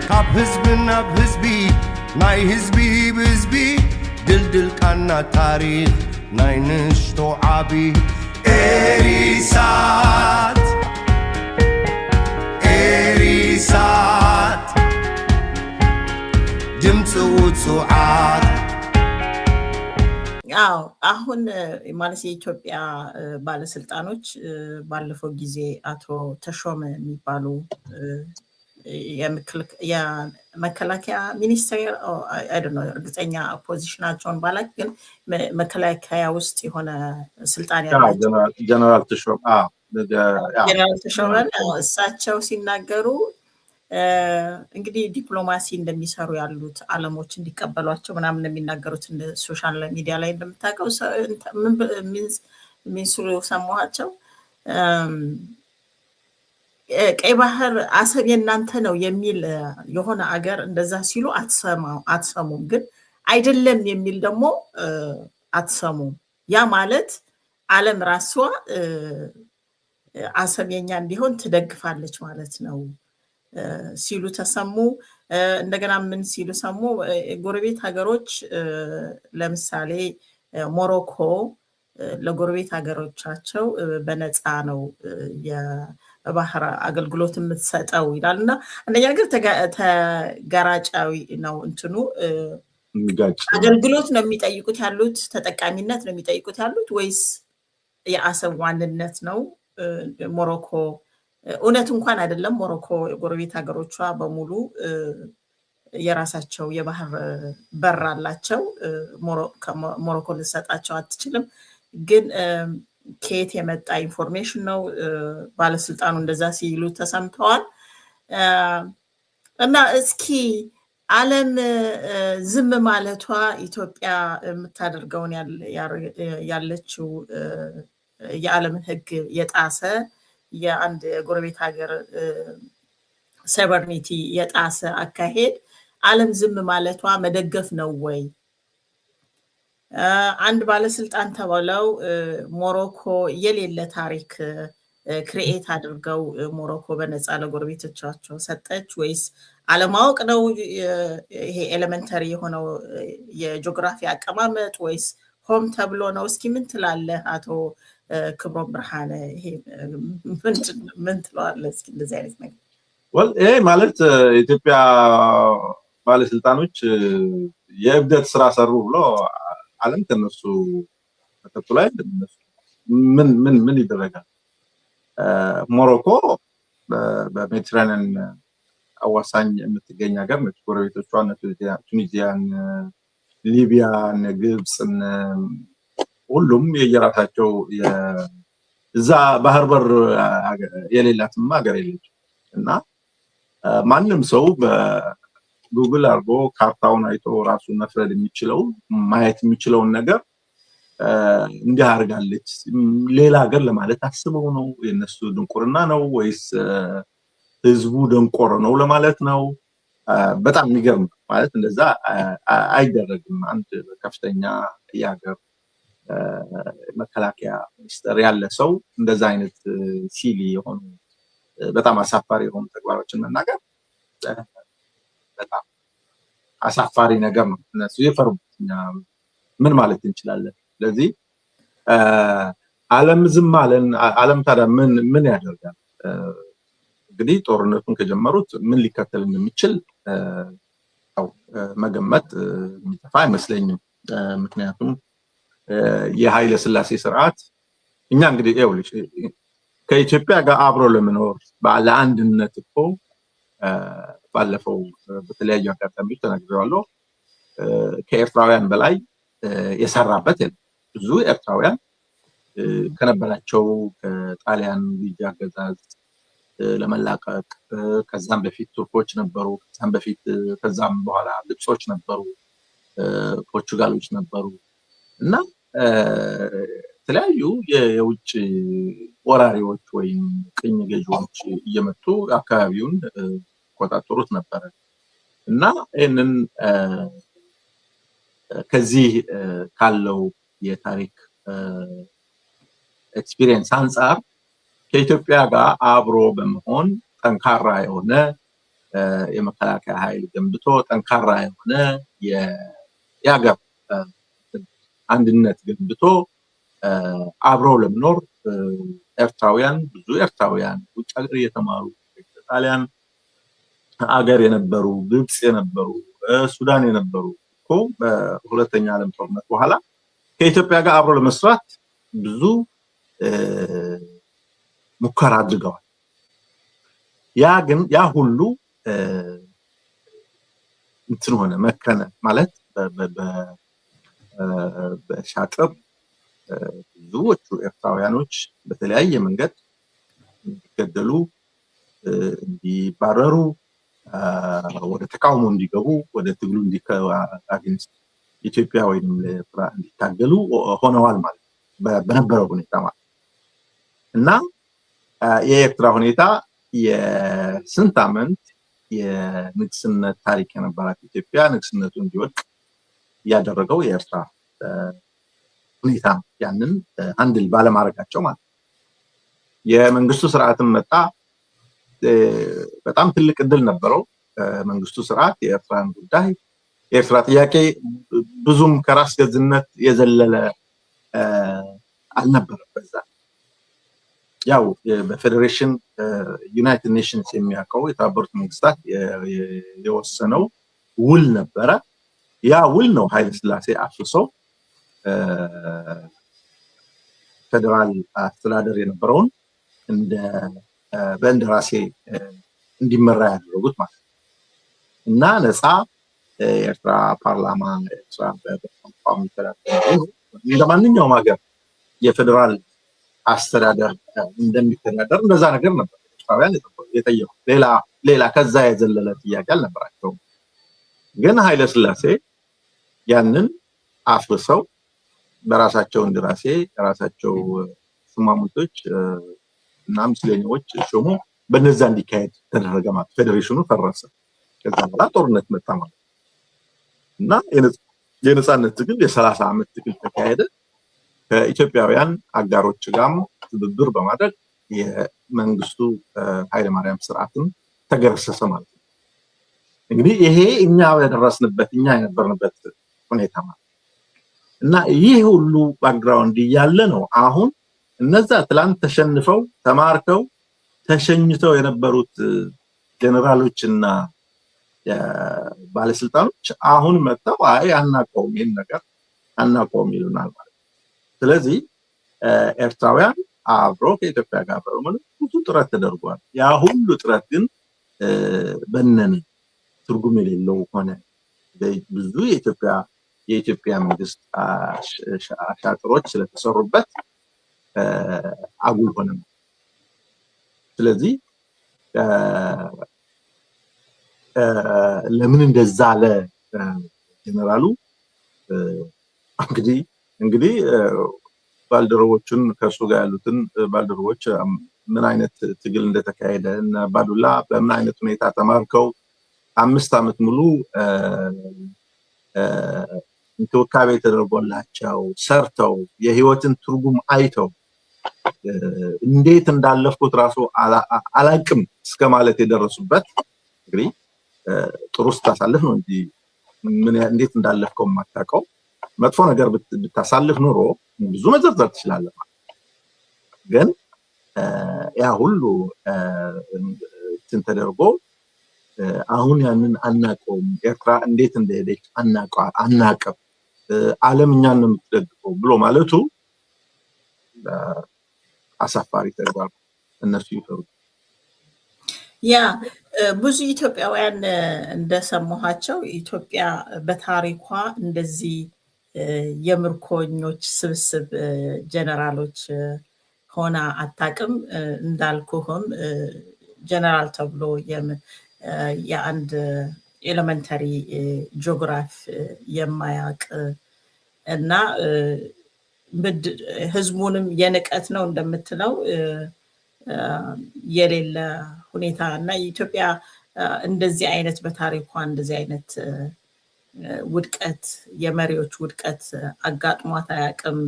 ካብ ህዝብን ናብ ህዝቢ ናይ ህዝቢ ብህዝቢ ድልድል ቃና ታሪኽ ናይ ንሽቶ ዓቢ ኤሪሳት ድምፂ ውፅዓት ያው አሁን ማለት የኢትዮጵያ ባለስልጣኖች ባለፈው ጊዜ አቶ ተሾመ የሚባሉ የመከላከያ ሚኒስቴር አይ ዶንት ኖ እርግጠኛ ፖዚሽናቸውን ባላቅ ግን መከላከያ ውስጥ የሆነ ስልጣን ያላቸው ጀነራል ተሾመ እሳቸው ሲናገሩ እንግዲህ ዲፕሎማሲ እንደሚሰሩ ያሉት ዓለሞች እንዲቀበሏቸው ምናምን የሚናገሩት እንደ ሶሻል ሚዲያ ላይ እንደምታውቀው ምን ሲሉ ሰማኋቸው ቀይ ባህር አሰብ የናንተ ነው የሚል የሆነ አገር እንደዛ ሲሉ አትሰሙም ግን አይደለም የሚል ደግሞ አትሰሙም ያ ማለት ዓለም ራሷ አሰብ የኛ እንዲሆን ትደግፋለች ማለት ነው ሲሉ ተሰሙ እንደገና ምን ሲሉ ሰሙ ጎረቤት ሀገሮች ለምሳሌ ሞሮኮ ለጎረቤት ሀገሮቻቸው በነፃ ነው የባህር አገልግሎት የምትሰጠው ይላልና አንደኛ ነገር ተጋራጫዊ ነው እንትኑ አገልግሎት ነው የሚጠይቁት ያሉት ተጠቃሚነት ነው የሚጠይቁት ያሉት ወይስ የአሰብ ዋንነት ነው ሞሮኮ እውነት እንኳን አይደለም ሞሮኮ ጎረቤት ሀገሮቿ በሙሉ የራሳቸው የባህር በር አላቸው ሞሮኮ ልሰጣቸው አትችልም ግን ከየት የመጣ ኢንፎርሜሽን ነው ባለስልጣኑ እንደዛ ሲሉ ተሰምተዋል እና እስኪ ዓለም ዝም ማለቷ ኢትዮጵያ የምታደርገውን ያለችው የዓለምን ህግ የጣሰ የአንድ ጎረቤት ሀገር ሶቨርኒቲ የጣሰ አካሄድ ዓለም ዝም ማለቷ መደገፍ ነው ወይ አንድ ባለስልጣን ተባለው ሞሮኮ የሌለ ታሪክ ክሬኤት አድርገው ሞሮኮ በነፃ ለጎረቤቶቻቸው ሰጠች ወይስ አለማወቅ ነው ይሄ ኤሌመንተሪ የሆነው የጂኦግራፊ አቀማመጥ ወይስ ሆም ተብሎ ነው እስኪ ምን ትላለህ አቶ ክብሮም ብርሃነ ይሄ ምን ትላለህ እስኪ እንደዚህ አይነት ነገር ይሄ ማለት ኢትዮጵያ ባለስልጣኖች የእብደት ስራ ሰሩ ብሎ ዓለም ከነሱ ተከትሎ ምን ይደረጋል ሞሮኮ በሜዲትራኒያን አዋሳኝ የምትገኝ ሀገር ነች ጎረቤቶቿ ቱኒዚያን ሊቢያን ግብፅን ሁሉም የየራሳቸው እዛ ባህር በር የሌላትም ሀገር የለች እና ማንም ሰው በጉግል አርጎ ካርታውን አይቶ ራሱን መፍረድ የሚችለው ማየት የሚችለውን ነገር እንዲህ አርጋለች ሌላ ሀገር ለማለት አስበው ነው የነሱ ድንቁርና ነው ወይስ ህዝቡ ደንቆር ነው ለማለት ነው በጣም የሚገርም ማለት እንደዛ አይደረግም አንድ ከፍተኛ የሀገር መከላከያ ሚኒስትር ያለ ሰው እንደዛ አይነት ሲሊ የሆኑ በጣም አሳፋሪ የሆኑ ተግባሮችን መናገር በጣም አሳፋሪ ነገር ነው እነሱ የፈርሙት ምን ማለት እንችላለን ስለዚህ ዓለም ዝም አለን ዓለም ታዲያ ምን ያደርጋል እንግዲህ ጦርነቱን ከጀመሩት ምን ሊከተል እንደሚችል መገመት የሚጠፋ አይመስለኝም ምክንያቱም የኃይለ ሥላሴ ስርዓት እኛ እንግዲህ ይኸውልሽ ከኢትዮጵያ ጋር አብሮ ለመኖር ለአንድነት እኮ ባለፈው በተለያዩ አጋጣሚዎች ተናግሬዋለሁ ከኤርትራውያን በላይ የሰራበት ብዙ ኤርትራውያን ከነበራቸው ከጣሊያን ልጅ አገዛዝ ለመላቀቅ ከዛም በፊት ቱርኮች ነበሩ ከዛም በኋላ ግብጾች ነበሩ ፖርቹጋሎች ነበሩ እና የተለያዩ የውጭ ወራሪዎች ወይም ቅኝ ገዢዎች እየመጡ አካባቢውን ቆጣጠሩት ነበር እና ይሄንን ከዚህ ካለው የታሪክ ኤክስፒሪየንስ አንፃር ከኢትዮጵያ ጋር አብሮ በመሆን ጠንካራ የሆነ የመከላከያ ኃይል ገንብቶ ጠንካራ የሆነ የሀገር አንድነት ገንብቶ አብረው ለመኖር ኤርትራውያን ብዙ ኤርትራውያን ውጭ ሀገር እየተማሩ ጣሊያን ሀገር የነበሩ ግብጽ የነበሩ ሱዳን የነበሩ እኮ በሁለተኛ ዓለም ጦርነት በኋላ ከኢትዮጵያ ጋር አብሮ ለመስራት ብዙ ሙከራ አድርገዋል። ያ ሁሉ እንትን ሆነ መከነ ማለት በሻጥር ብዙዎቹ ኤርትራውያኖች በተለያየ መንገድ እንዲገደሉ፣ እንዲባረሩ፣ ወደ ተቃውሞ እንዲገቡ፣ ወደ ትግሉ አጌንስት ኢትዮጵያ ወይም ለኤርትራ እንዲታገሉ ሆነዋል ማለት በነበረው ሁኔታ ማለት እና የኤርትራ ሁኔታ የስንት ዓመት የንግስነት ታሪክ የነበራት ኢትዮጵያ ንግስነቱ እንዲወድቅ ያደረገው የኤርትራ ሁኔታ ያንን አንድል ባለማድረጋቸው ማለት የመንግስቱ ስርዓትን መጣ በጣም ትልቅ እድል ነበረው። መንግስቱ ስርዓት የኤርትራን ጉዳይ የኤርትራ ጥያቄ ብዙም ከራስ ገዝነት የዘለለ አልነበረም። በዛ ያው በፌዴሬሽን ዩናይትድ ኔሽንስ የሚያውቀው የተባበሩት መንግስታት የወሰነው ውል ነበረ። ያ ውል ነው ኃይለ ሥላሴ አፍርሶ ፌደራል አስተዳደር የነበረውን በእንደራሴ እንዲመራ ያደረጉት ማለት ነው እና ነፃ የኤርትራ ፓርላማ ኤርትራ በቋንቋ የሚተዳደር እንደማንኛውም ሀገር የፌደራል አስተዳደር እንደሚተዳደር እንደዛ ነገር ነበር ኤርትራውያን የጠየቁ። ሌላ ከዛ የዘለለ ጥያቄ አልነበራቸውም። ግን ኃይለ ሥላሴ ያንን አፍርሰው በራሳቸው እንደራሴ ራሳቸው ሹማምንቶች እና ምስለኔዎች ሾሞ በነዛ እንዲካሄድ ተደረገ ማለት ፌዴሬሽኑ ፈረሰ። ከዛ በኋላ ጦርነት መጣ ማለት እና የነፃነት ትግል የ30 ዓመት ትግል ተካሄደ። ከኢትዮጵያውያን አጋሮች ጋርም ትብብር በማድረግ የመንግስቱ ኃይለማርያም ስርዓትን ተገረሰሰ ማለት ነው። እንግዲህ ይሄ እኛ የደረስንበት እኛ የነበርንበት ሁኔታ ማለት እና ይህ ሁሉ ባክግራውንድ እያለ ነው አሁን እነዛ ትላንት ተሸንፈው ተማርከው ተሸኝተው የነበሩት ጀነራሎችና ባለስልጣኖች አሁን መጥተው አይ አናውቀውም ይሄን ነገር አናውቀውም ይሉናል ማለት ነው። ስለዚህ ኤርትራውያን አብሮ ከኢትዮጵያ ጋር በመሆን ብዙ ጥረት ተደርጓል። ያ ሁሉ ጥረት ግን በነነ ትርጉም የሌለው ሆነ። ብዙ የኢትዮጵያ መንግስት አሻጥሮች ስለተሰሩበት አጉል ሆነ። ስለዚህ ለምን እንደዛ አለ ጀነራሉ እንግዲህ ባልደረቦቹን ከሱ ጋር ያሉትን ባልደረቦች ምን አይነት ትግል እንደተካሄደ እና ባዱላ በምን አይነት ሁኔታ ተማርከው 5 ዓመት ሙሉ እንክብካቤ ተደርጎላቸው ሰርተው የህይወትን ትርጉም አይተው እንዴት እንዳለፍኩት ራሱ አላቅም እስከ ማለት የደረሱበት እንግዲህ ጥሩ ስታሳልፍ ነው እንጂ እንዴት እንዳለፍከው የማታውቀው መጥፎ ነገር ብታሳልፍ ኖሮ ብዙ መዘርዘር ትችላለህ። ግን ያ ሁሉ ተደርጎ አሁን ያንን አናውቀውም፣ ኤርትራ እንዴት እንደሄደች አናውቅም፣ ዓለም እኛን ነው የምትደግፈው ብሎ ማለቱ አሳፋሪ ተግባር እነሱ ይፈሩ። ያ ብዙ ኢትዮጵያውያን እንደሰማኋቸው ኢትዮጵያ በታሪኳ እንደዚህ የምርኮኞች ስብስብ ጀነራሎች ሆና አታውቅም። እንዳልኩህም ጀነራል ተብሎ የአንድ ኤሌመንተሪ ጂኦግራፊ የማያውቅ እና ህዝቡንም የንቀት ነው እንደምትለው የሌለ ሁኔታ እና ኢትዮጵያ እንደዚህ አይነት በታሪኳ እንደዚህ አይነት ውድቀት የመሪዎች ውድቀት አጋጥሟት አያውቅም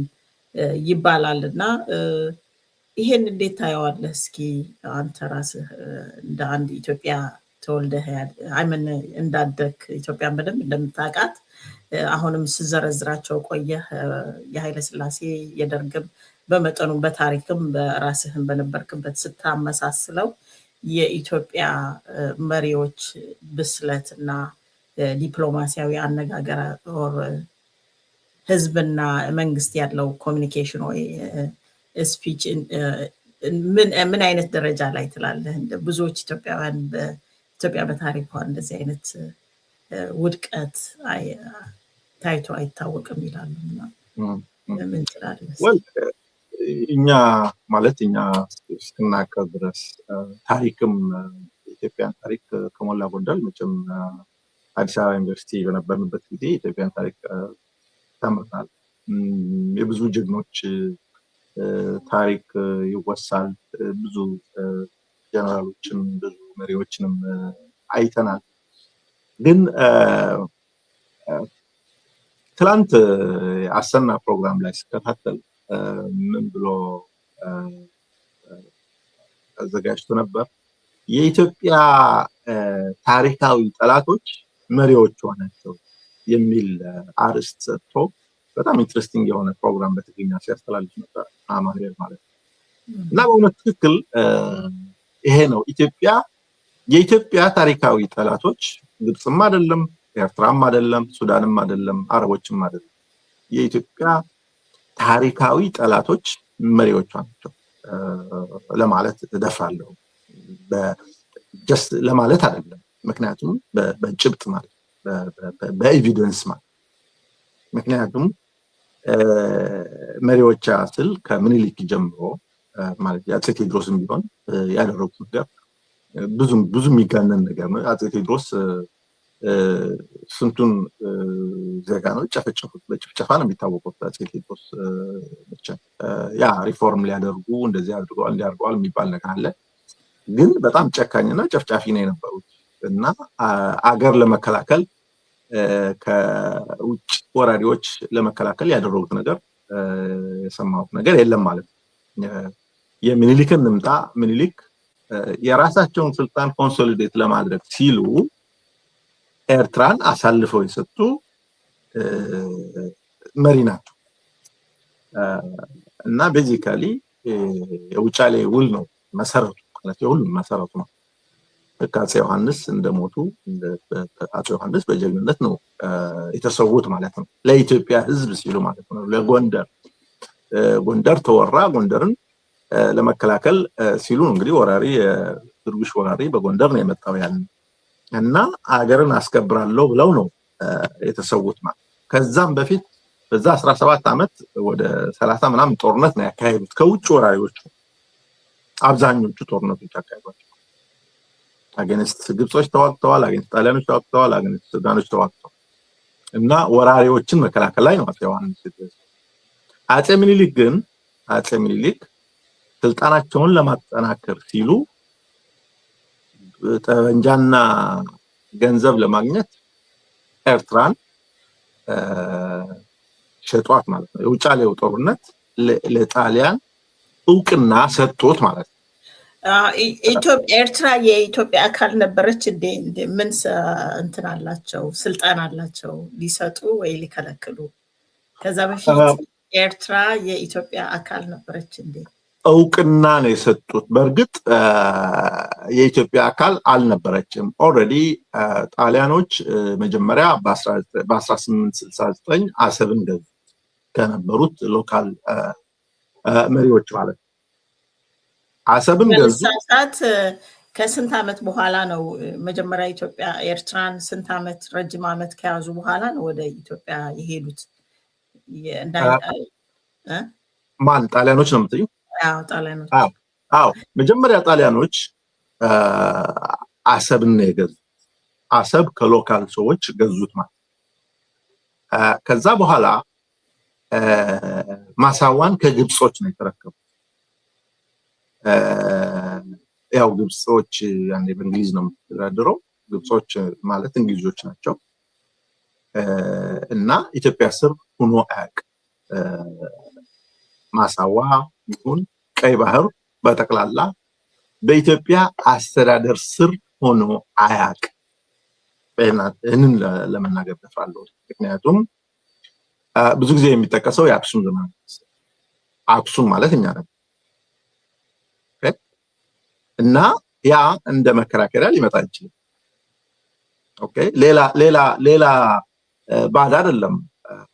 ይባላል እና ይሄን እንዴት ታየዋለህ? እስኪ አንተ ራስህ እንደ አንድ ኢትዮጵያ ተወልደህ አይምን እንዳደክ ኢትዮጵያን በደንብ እንደምታውቃት አሁንም ስዘረዝራቸው ቆየህ። የኃይለ ሥላሴ የደርግም በመጠኑ በታሪክም በራስህም በነበርክበት ስታመሳስለው የኢትዮጵያ መሪዎች ብስለትና ዲፕሎማሲያዊ አነጋገር ህዝብና መንግስት ያለው ኮሚኒኬሽን ወይ ስፒች ምን አይነት ደረጃ ላይ ትላለህ? ብዙዎች ኢትዮጵያውያን በኢትዮጵያ በታሪኳ እንደዚህ አይነት ውድቀት ታይቶ አይታወቅም ይላሉ። ምን ትላለህ? እኛ ማለት እኛ እስክናውቀው ድረስ ታሪክም ኢትዮጵያን ታሪክ ከሞላ ጎደል መቼም አዲስ አበባ ዩኒቨርሲቲ በነበርንበት ጊዜ ኢትዮጵያን ታሪክ ተምረናል። የብዙ ጀግኖች ታሪክ ይወሳል። ብዙ ጀነራሎችን ብዙ መሪዎችንም አይተናል። ግን ትላንት አሰና ፕሮግራም ላይ ስከታተል ምን ብሎ አዘጋጅቶ ነበር? የኢትዮጵያ ታሪካዊ ጠላቶች መሪዎቿ ናቸው የሚል አርዕስት ሰጥቶ በጣም ኢንትረስቲንግ የሆነ ፕሮግራም በትግርኛ ሲያስተላልፍ ነበር አማኑኤል ማለት ነው። እና በእውነት ትክክል ይሄ ነው። የኢትዮጵያ ታሪካዊ ጠላቶች ግብፅም አይደለም፣ ኤርትራም አይደለም፣ ሱዳንም አይደለም፣ አረቦችም አይደለም። የኢትዮጵያ ታሪካዊ ጠላቶች መሪዎቿ ናቸው ለማለት እደፍራለሁ። ጀስት ለማለት አይደለም፣ ምክንያቱም በጭብጥ ማለት በኤቪደንስ ማለት ምክንያቱም መሪዎቿ ስል ከምኒልክ ጀምሮ ማለት የአፄ ቴዎድሮስም ቢሆን ያደረጉት ነገር ብዙ የሚጋነን ነገር ነው። አፄ ቴዎድሮስ ስንቱን ዜጋ ነው ጨፈጨፉት። በጭፍጨፋ ነው የሚታወቁት አፄ ቴዎድሮስ ብቻ። ያ ሪፎርም ሊያደርጉ እንደዚህ አድርገዋል እንዲያርገዋል የሚባል ነገር አለ። ግን በጣም ጨካኝና ጨፍጫፊ ነው የነበሩት እና አገር ለመከላከል ከውጭ ወራሪዎች ለመከላከል ያደረጉት ነገር የሰማሁት ነገር የለም ማለት ነው። የሚኒሊክን እንምጣ። ሚኒሊክ የራሳቸውን ስልጣን ኮንሶሊዴት ለማድረግ ሲሉ ኤርትራን አሳልፈው የሰጡ መሪ ናቸው እና ቤዚካሊ የውጫሌ ውል ነው መሰረቱ ማለት የሁሉም መሰረቱ ነው። አፄ ዮሐንስ እንደሞቱ አፄ ዮሐንስ በጀግንነት ነው የተሰዉት ማለት ነው። ለኢትዮጵያ ሕዝብ ሲሉ ማለት ነው። ጎንደር ተወራ። ጎንደርን ለመከላከል ሲሉ እንግዲህ ድርቡሽ ወራሪ በጎንደር ነው የመጣው ያንን እና አገርን አስከብራለሁ ብለው ነው የተሰዉት ማለት። ከዛም በፊት በዛ 17 ዓመት ወደ 30 ምናምን ጦርነት ነው ያካሄዱት ከውጭ ወራሪዎች። አብዛኞቹ ጦርነቶች ያካሄዷቸው አገንስት ግብጾች ተዋግተዋል፣ አገንስት ጣሊያኖች ተዋግተዋል፣ አገንስት ሱዳኖች ተዋግተዋል እና ወራሪዎችን መከላከል ላይ ነው አፄ ዮሐንስ። አፄ ምኒልክ ስልጣናቸውን ለማጠናከር ሲሉ ጠመንጃና ገንዘብ ለማግኘት ኤርትራን ሸጧት ማለት ነው። የውጫሌው ጦርነት ለጣሊያን እውቅና ሰጥቶት ማለት ነው። ኤርትራ የኢትዮጵያ አካል ነበረች እንዴ? ምን እንትን አላቸው? ስልጣን አላቸው ሊሰጡ ወይ ሊከለክሉ? ከዛ በፊት ኤርትራ የኢትዮጵያ አካል ነበረች እንዴ? እውቅና ነው የሰጡት። በእርግጥ የኢትዮጵያ አካል አልነበረችም። ኦልሬዲ ጣሊያኖች መጀመሪያ በ1869 አሰብን ገዙ ከነበሩት ሎካል መሪዎች ማለት ነው። አሰብን ገዙ። ከስንት ዓመት በኋላ ነው መጀመሪያ ኢትዮጵያ ኤርትራን ስንት ዓመት ረጅም ዓመት ከያዙ በኋላ ነው ወደ ኢትዮጵያ የሄዱት? ማን ጣሊያኖች ነው የምትይው? ጣሊያኖች። መጀመሪያ ጣሊያኖች አሰብን ነው የገዙት። አሰብ ከሎካል ሰዎች ገዙት ማለት። ከዛ በኋላ ማሳዋን ከግብጾች ነው የተረከቡት። ያው ግብጾች ያኔ በእንግሊዝ ነው የሚተዳደረው። ግብጾች ማለት እንግሊዞች ናቸው እና ኢትዮጵያ ስር ሆኖ አያውቅም። ማሳዋ ይሁን ቀይ ባህር በጠቅላላ በኢትዮጵያ አስተዳደር ስር ሆኖ አያቅ በእናትህን ለመናገር ደፍራለሁ ምክንያቱም ብዙ ጊዜ የሚጠቀሰው የአክሱም ዘመነ መንግስት አክሱም ማለት እኛ ነን እና ያ እንደ መከራከሪያ ሊመጣ ይችላል ኦኬ ሌላ ባዳ አይደለም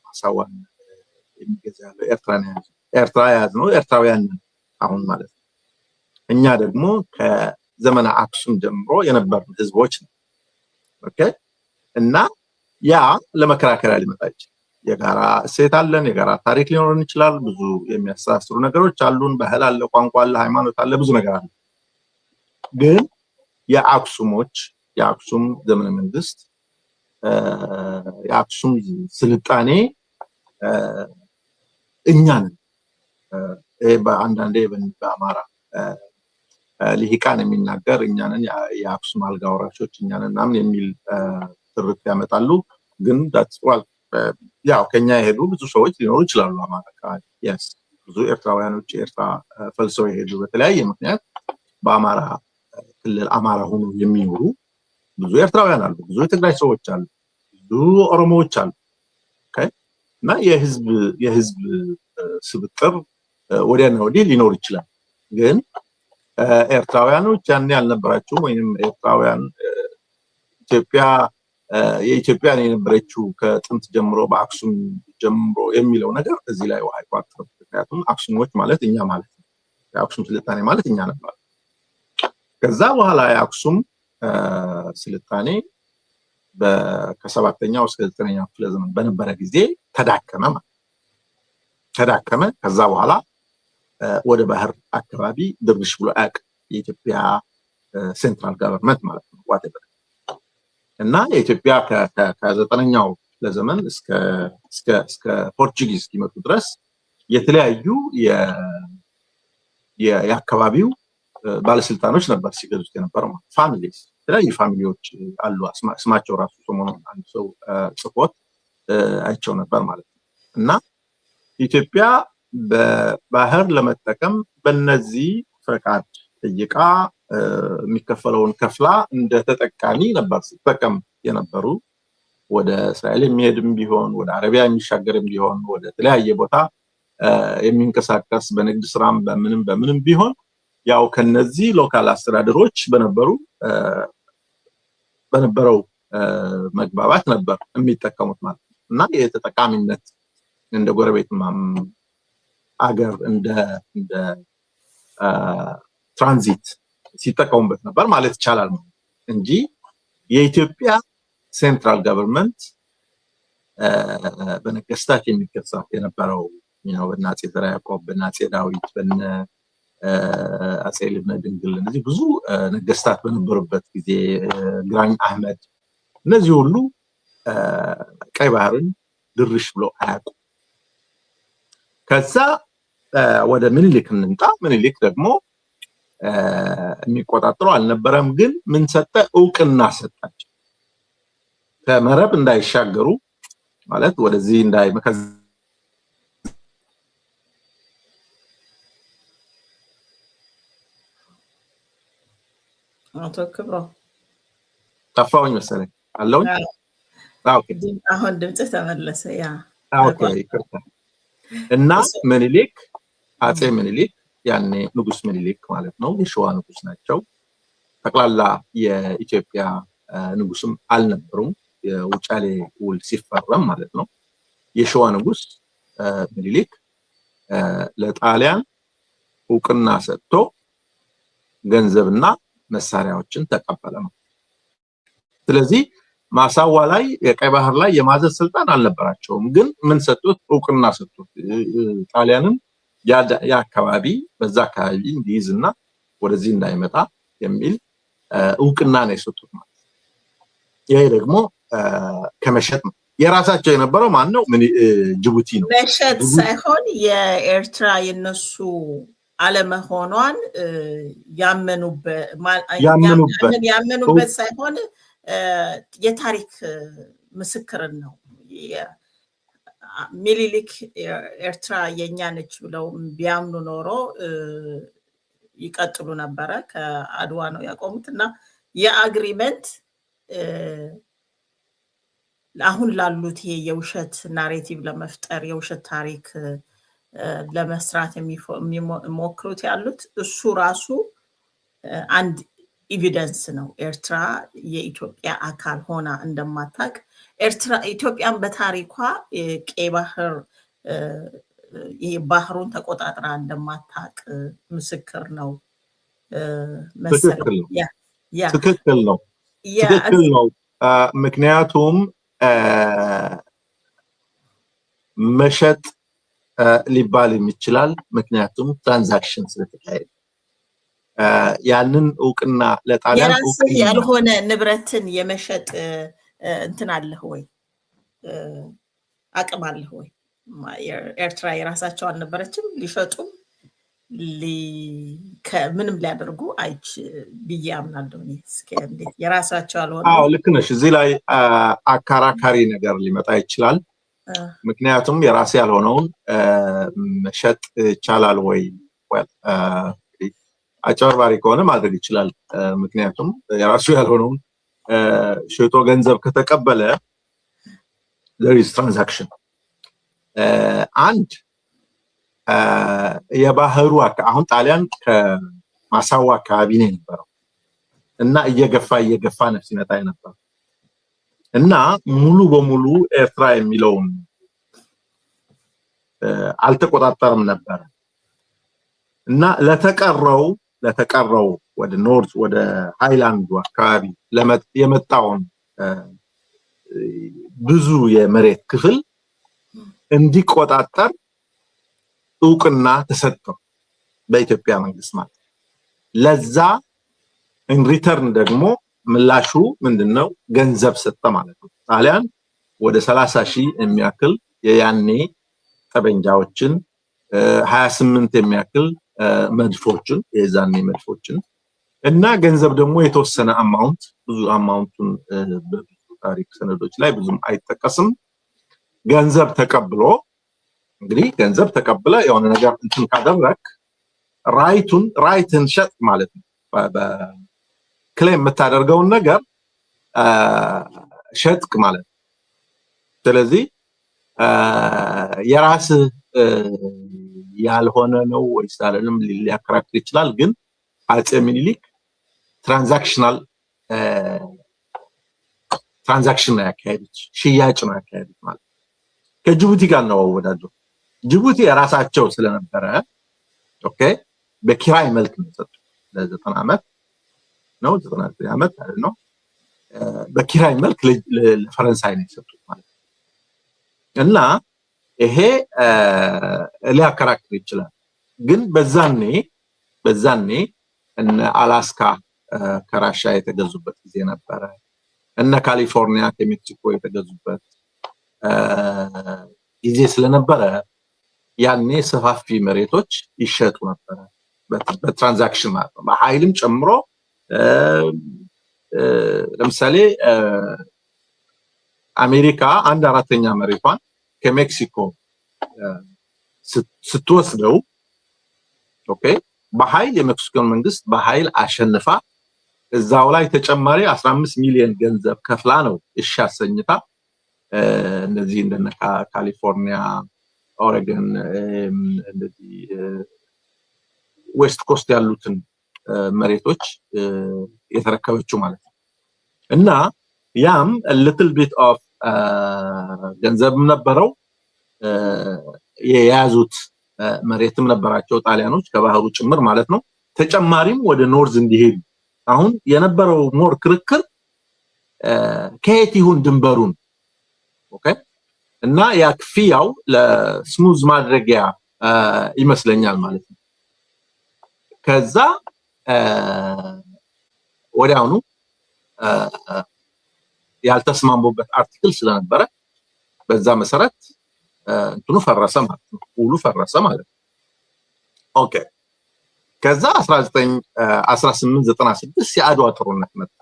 ማሳዋን የሚገዛው ኤርትራ ያዝነው ኤርትራውያን አሁን ማለት ነው እኛ ደግሞ ከዘመነ አክሱም ጀምሮ የነበርን ህዝቦች ነው ኦኬ እና ያ ለመከራከሪያ ሊመጣ ይችላል የጋራ እሴት አለን የጋራ ታሪክ ሊኖርን ይችላል ብዙ የሚያስተሳስሩ ነገሮች አሉን ባህል አለ ቋንቋ አለ ሃይማኖት አለ ብዙ ነገር አለ ግን የአክሱም ዘመነ መንግስት የአክሱም ስልጣኔ እኛን በአንዳንዴ በአማራ ሊሂቃን የሚናገር እኛንን የአክሱም አልጋ ወራሾች እኛንን ምናምን የሚል ትርክ ያመጣሉ ግን ያው ከኛ የሄዱ ብዙ ሰዎች ሊኖሩ ይችላሉ አማራ yes ብዙ ኤርትራውያኖች ኤርትራ ፈልሰው የሄዱ በተለያየ ምክንያት በአማራ ክልል አማራ ሆኖ የሚኖሩ ብዙ ኤርትራውያን አሉ ብዙ የትግራይ ሰዎች አሉ ብዙ ኦሮሞዎች አሉ ኦኬ እና የህዝብ ስብጥር ወዲያና ወዲህ ሊኖር ይችላል ግን ኤርትራውያኖች ያን ያልነበራቸው ወይንም ኤርትራውያን የኢትዮጵያ የነበረችው ከጥንት ጀምሮ በአክሱም ጀምሮ የሚለው ነገር እዚህ ላይ አይቋጥርም ምክንያቱም አክሱሞች ማለት እኛ ማለት ነው የአክሱም ስልጣኔ ማለት እኛ ነበር ከዛ በኋላ የአክሱም ስልጣኔ ከ7ኛው እስከ 9ኛው ክፍለ ዘመን በነበረ ጊዜ ተዳከመ ከዛ በኋላ ወደ ባህር አካባቢ ድርሽ ብሎ የኢትዮጵያ ሴንትራል ገቨርንመንት ማለት ነው whatever እና የኢትዮጵያ ከ9ኛው ክፍለ ዘመን እስከ ፖርቹጊዝ ሲመጡ ድረስ የተለያዩ የአካባቢው ባለስልጣኖች ነበር ሲገዙት የነበረው ፋሚሊስ የተለያዩ ፋሚሊዎች አሉ ስማቸው ራሱ ሰሞኑን አንድ ሰው ጽፎት አይቸው ነበር ማለት ነው እና ኢትዮጵያ በባህር ለመጠቀም በእነዚህ ፈቃድ ጠይቃ የሚከፈለውን ከፍላ እንደ ተጠቃሚ ነበር ሲጠቀም የነበሩ ወደ እስራኤል የሚሄድም ቢሆን ወደ አረቢያ የሚሻገርም ቢሆን ወደ ተለያየ ቦታ የሚንቀሳቀስ በንግድ ስራም በምንም ቢሆን ያው ከነዚህ ሎካል አስተዳደሮች በነበረው መግባባት ነበር የሚጠቀሙት ማለት ነው እና የተጠቃሚነት እንደ ጎረቤት አገር እንደ ትራንዚት ሲጠቀሙበት ነበር ማለት ይቻላል እንጂ የኢትዮጵያ ሴንትራል ገቨርንመንት በነገስታት የሚገዛ የነበረው በአፄ ዘርዓ ያዕቆብ በአፄ ዳዊት አፄ ልብነ ድንግል እነዚህ ብዙ ነገስታት በነበሩበት ጊዜ ግራኝ አህመድ እነዚህ ሁሉ ቀይ ባህርን ድርሽ ብሎ አያውቁ ከዛ ወደ ምኒልክ እንምጣ ምኒልክ ደግሞ የሚቆጣጠሩ አልነበረም ግን ምን ሰጠ እውቅና ሰጣቸው ከመረብ እንዳይሻገሩ ማለት ወደዚህ እንዳይመከዝ አቶ ክብሮ ጠፋውኝ መሰለኝ አለውኝ ኦኬ አሁን ድምጽ ተመለሰ ያ ኦኬ ይቅርታ እና ምኒልክ አፄ ምኒልክ ያኔ ንጉስ ምኒልክ ማለት ነው የሸዋ ንጉስ ናቸው ጠቅላላ የኢትዮጵያ ንጉስም አልነበሩም የውጫሌ ውል ሲፈረም ማለት ነው የሸዋ ንጉስ ምኒልክ ለጣሊያን እውቅና ሰጥቶ ገንዘብና መሳሪያዎችን ተቀበለ ነው ስለዚህ ማሳዋ ላይ የቀይ ባህር ላይ የማዘዝ ስልጣን አልነበራቸውም ግን ምን ሰጡት እውቅና ሰጡት ጣሊያንም ያአካባቢ በዛ አካባቢ እንዲይዝና ወደዚህ እንዳይመጣ የሚል እውቅና ነው የሰጡት ማለት ይሄ ደግሞ ከመሸጥ የራሳቸው የነበረው ማን ነው ጅቡቲ ነው መሸጥ ሳይሆን የኤርትራ የነሱ አለመሆኗን ያመኑበት ሳይሆን የታሪክ ምስክርን ነው ሚኒሊክ ኤርትራ የኛ ነች ብለው ቢያምኑ ኖሮ ይቀጥሉ ነበረ ከአድዋ ነው ያቆሙትና የአግሪመንት አሁን ላሉት ይሄ የውሸት ናሬቲቭ ለመፍጠር የውሸት ታሪክ ለመስራት የሚሞክሩት ያሉት እሱ ራሱ አንድ ኤቪደንስ ነው። ኤርትራ የኢትዮጵያ አካል ሆና እንደማታቅ ኢትዮጵያን በታሪኳ ቀይ ባህር ባህሩን ተቆጣጥራ እንደማታቅ ምስክር ነው መሰለኝ። ትክክል ነው። ምክንያቱም መሸጥ ሊባል ይችላል። ምክንያቱም ትራንዛክሽን ስለተካሄደ ያንን እውቅና ለጣሊያን የራስህ ያልሆነ ንብረትን የመሸጥ እንትን አለህ ወይ? አቅም አለህ ወይ? ኤርትራ የራሳቸው አልነበረችም። ሊሸጡም ምንም ሊያደርጉ ብዬ አምናለሁ። የራሳቸው ያልሆነ ልክ ነሽ። እዚህ ላይ አከራካሪ ነገር ሊመጣ ይችላል። ምክንያቱም የራሴ ያልሆነውን መሸጥ ይቻላል ወይ? አጭበርባሪ ከሆነ ማድረግ ይችላል። ምክንያቱም የራሱ ያልሆነውን ሽጦ ገንዘብ ከተቀበለ there is transaction። አንድ የባህሩ አሁን ጣሊያን ከማሳዋ አካባቢ ነው የነበረው እና እየገፋ ነው ሲመጣ የነበረው እና ሙሉ በሙሉ ኤርትራ የሚለውን አልተቆጣጠርም ነበር እና ለተቀረው ወደ ኖርዝ ወደ ሃይላንዱ አካባቢ የመጣውን ብዙ የመሬት ክፍል እንዲቆጣጠር እውቅና ተሰጠው በኢትዮጵያ መንግስት ማለት። ለዛ ኢን ሪተርን ደግሞ ምላሹ ምንድነው? ገንዘብ ሰጠ ማለት ነው። ጣሊያን ወደ 30,000 የሚያክል የያኔ ጠበንጃዎችን 28 የሚያክል መድፎችን የዛኔ መድፎችን እና ገንዘብ ደግሞ የተወሰነ አማውንት ብዙ አማውንቱን በብዙ ታሪክ ሰነዶች ላይ ብዙም አይጠቀስም። ገንዘብ ተቀብሎ እንግዲህ ገንዘብ ተቀብለ የሆነ ነገር እንትን ካደረክ ራይትን ሸጥ ማለት ነው። በክሌም የምታደርገውን ነገር ሸጥክ ማለት ነው። ስለዚህ የራስህ ያልሆነ ነው ወይስ አይደለም ሊያከራክር ይችላል። ግን አፄ ምኒልክ ትራንዛክሽን ነው ያካሄዱት፣ ሽያጭ ነው ያካሄዱት ማለት ነው። ከጅቡቲ ጋር ነው ወዳጆ። ጅቡቲ የራሳቸው ስለነበረ ኦኬ በኪራይ መልክ ነው የሰጡት ለ90 ዓመት ነው 99 ዓመት አይደል ነው በኪራይ መልክ ለፈረንሳይ ነው የሰጡት ማለት ነው። እና ይሄ ሊያከራክር ይችላል። ግን በዛኔ እነ አላስካ ከራሻ የተገዙበት ጊዜ ነበረ። እነ ካሊፎርኒያ ከሜክሲኮ የተገዙበት ጊዜ ስለነበረ ያኔ ሰፋፊ መሬቶች ይሸጡ ነበረ በትራንዛክሽን ማለት ነው። በኃይልም ጨምሮ ለምሳሌ አሜሪካ 1/4 መሬቷን ከሜክሲኮ ስትወስደው ኦኬ በኃይል የሜክሲኮን መንግስት በኃይል አሸንፋ እዛው ላይ ተጨማሪ 15 ሚሊዮን ገንዘብ ከፍላ ነው እሺ አሰኝታ እነዚህ እንደነ ካሊፎርኒያ፣ ኦሬገን እንደዚህ ዌስት ኮስት ያሉትን መሬቶች የተረከበችው ማለት ነው። እና ያም little bit of ገንዘብም ነበረው የያዙት መሬትም ነበራቸው ጣሊያኖች ከባህሩ ጭምር ማለት ነው። ተጨማሪም ወደ ኖርዝ እንዲሄዱ አሁን የነበረው ሞር ክርክር ከየት ይሁን ድንበሩን ኦኬ እና ያ ክፍያው ለስሙዝ ማድረጊያ ይመስለኛል ማለት ነው። ከዛ ወዲያውኑ ያልተስማሙበት አርቲክል ስለነበረ በዛ መሰረት እንትኑ ፈረሰ ማለት ነው። ሁሉ ፈረሰ ማለት ነው። ኦኬ ከዛ 1896 የአድዋ ጦርነት መጣ።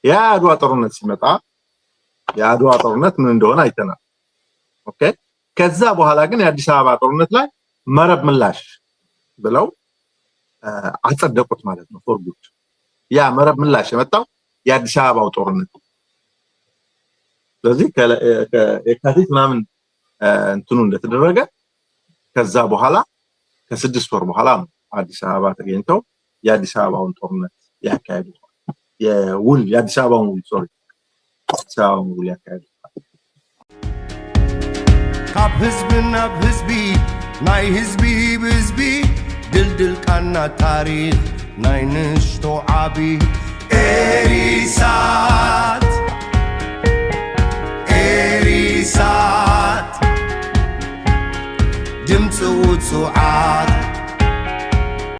የአድዋ ጦርነት ሲመጣ የአድዋ ጦርነት ምን እንደሆነ አይተናል። ኦኬ ከዛ በኋላ ግን የአዲስ አበባ ጦርነት ላይ መረብ ምላሽ ብለው አጸደቁት ማለት ነው። ፎርጉድ ያ መረብ ምላሽ የመጣው የአዲስ አበባው ጦርነት። ስለዚህ የካቲት ምናምን እንትኑ እንደተደረገ ከዛ በኋላ ከ6 ወር በኋላ ነው አዲስ አበባ ተገኝተው የአዲስ አበባውን ጦርነት ያካሄዱት። የአዲስ አበባውን ውል ያካሄዱት ካብ ህዝቢ ናብ ህዝቢ ናይ ህዝቢ ብህዝቢ ድልድል ቃና ታሪኽ ናይ ንሽቶ ዓቢ ኤሪሳ